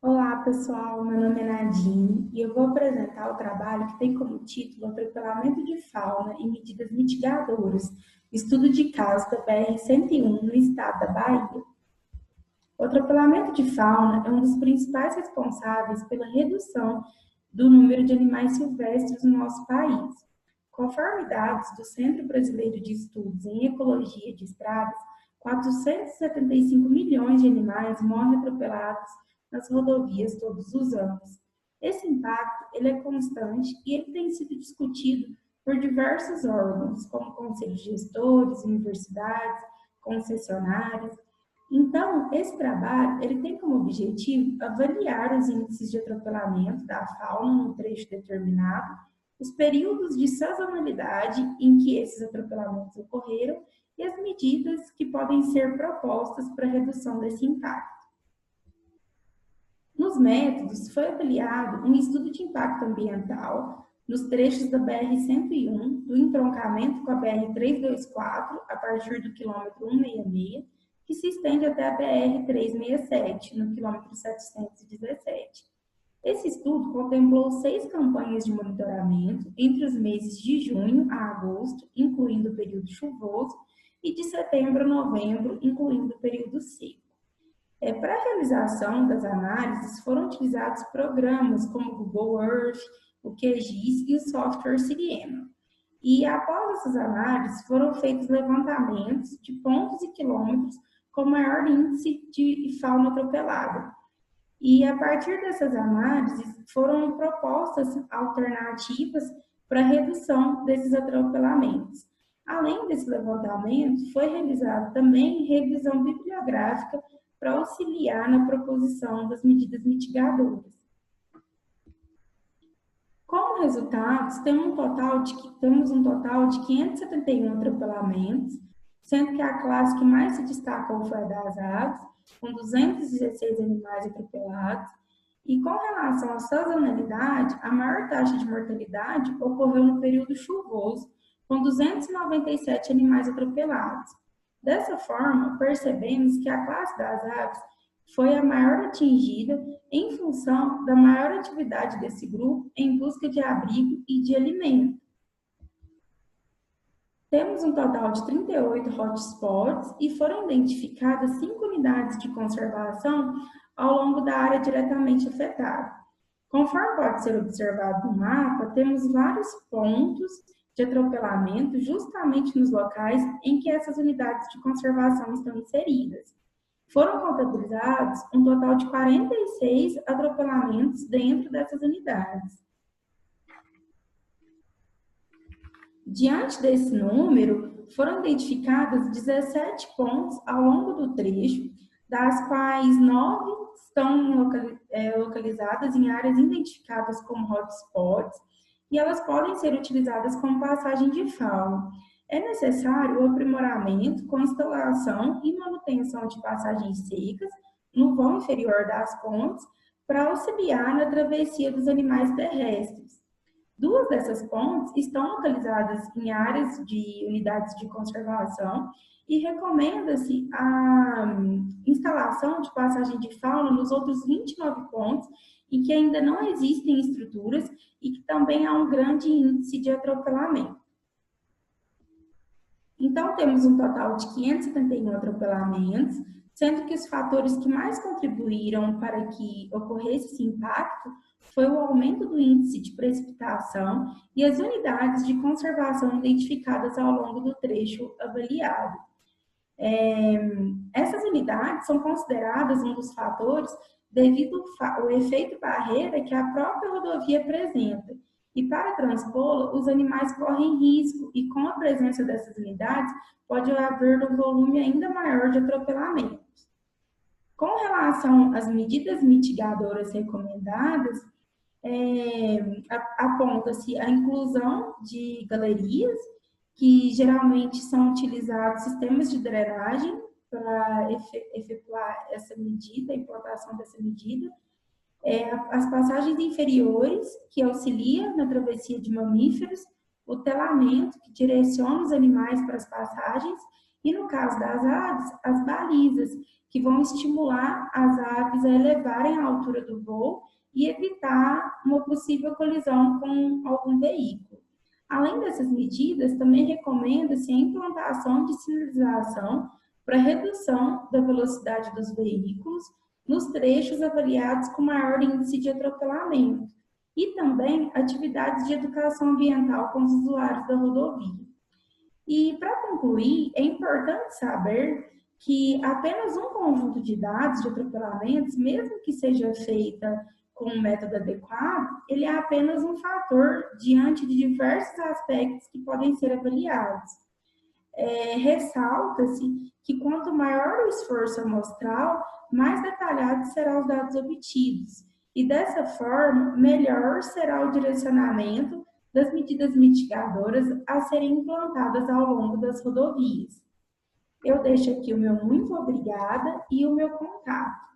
Olá, pessoal. Meu nome é Nadine e eu vou apresentar o trabalho que tem como título Atropelamento de Fauna e Medidas Mitigadoras, estudo de caso da BR-101 no estado da Bahia. O atropelamento de fauna é um dos principais responsáveis pela redução do número de animais silvestres no nosso país. Conforme dados do Centro Brasileiro de Estudos em Ecologia de Estradas, 475 milhões de animais morrem atropelados nas rodovias todos os anos. Esse impacto ele é constante e ele tem sido discutido por diversos órgãos, como conselhos gestores, universidades, concessionárias. Então, esse trabalho ele tem como objetivo avaliar os índices de atropelamento da fauna num trecho determinado, os períodos de sazonalidade em que esses atropelamentos ocorreram e as medidas que podem ser propostas para a redução desse impacto. Nos métodos, foi avaliado um estudo de impacto ambiental nos trechos da BR-101, do entroncamento com a BR-324, a partir do quilômetro 166, que se estende até a BR-367, no quilômetro 717. Esse estudo contemplou 6 campanhas de monitoramento entre os meses de junho a agosto, incluindo o período chuvoso, e de setembro a novembro, incluindo o período seco. Para a realização das análises, foram utilizados programas como o Google Earth, o QGIS e o software Siriema. E após essas análises, foram feitos levantamentos de pontos e quilômetros com maior índice de fauna atropelada. E a partir dessas análises, foram propostas alternativas para a redução desses atropelamentos. Além desse levantamento, foi realizada também revisão bibliográfica para auxiliar na proposição das medidas mitigadoras. Como resultados, temos um total de 571 atropelamentos, sendo que a classe que mais se destacou foi a das aves, com 216 animais atropelados, e com relação à sazonalidade, a maior taxa de mortalidade ocorreu no período chuvoso, com 297 animais atropelados. Dessa forma, percebemos que a classe das aves foi a maior atingida em função da maior atividade desse grupo em busca de abrigo e de alimento. Temos um total de 38 hotspots e foram identificadas 5 unidades de conservação ao longo da área diretamente afetada. Conforme pode ser observado no mapa, temos vários pontos de atropelamento justamente nos locais em que essas unidades de conservação estão inseridas. Foram contabilizados um total de 46 atropelamentos dentro dessas unidades. Diante desse número, foram identificadas 17 pontos ao longo do trecho, das quais 9 estão localizadas em áreas identificadas como hotspots, e elas podem ser utilizadas como passagem de fauna. É necessário o aprimoramento com instalação e manutenção de passagens secas no vão inferior das pontes para auxiliar na travessia dos animais terrestres. 2 dessas pontes estão localizadas em áreas de unidades de conservação e recomenda-se a instalação de passagem de fauna nos outros 29 pontos em que ainda não existem estruturas e que também há um grande índice de atropelamento. Então, temos um total de 571 atropelamentos, sendo que os fatores que mais contribuíram para que ocorresse esse impacto foi o aumento do índice de precipitação e as unidades de conservação identificadas ao longo do trecho avaliado. Essas unidades são consideradas um dos fatores devido ao efeito barreira que a própria rodovia apresenta. E para transpô-la, os animais correm risco e com a presença dessas unidades pode haver um volume ainda maior de atropelamentos. Com relação às medidas mitigadoras recomendadas, aponta-se a inclusão de galerias, que geralmente são utilizados sistemas de drenagem para efetuar essa medida, a implantação dessa medida, as passagens inferiores, que auxiliam na travessia de mamíferos, o telamento, que direciona os animais para as passagens, E no caso das aves, as balizas, que vão estimular as aves a elevarem a altura do voo e evitar uma possível colisão com algum veículo. Além dessas medidas, também recomenda-se a implantação de sinalização para redução da velocidade dos veículos nos trechos avaliados com maior índice de atropelamento e também atividades de educação ambiental com os usuários da rodovia. E, para concluir, é importante saber que apenas um conjunto de dados de atropelamentos, mesmo que seja feita com um método adequado, ele é apenas um fator diante de diversos aspectos que podem ser avaliados. Ressalta-se que quanto maior o esforço amostral, mais detalhados serão os dados obtidos. E dessa forma, melhor será o direcionamento das medidas mitigadoras a serem implantadas ao longo das rodovias. Eu deixo aqui o meu muito obrigada e o meu contato.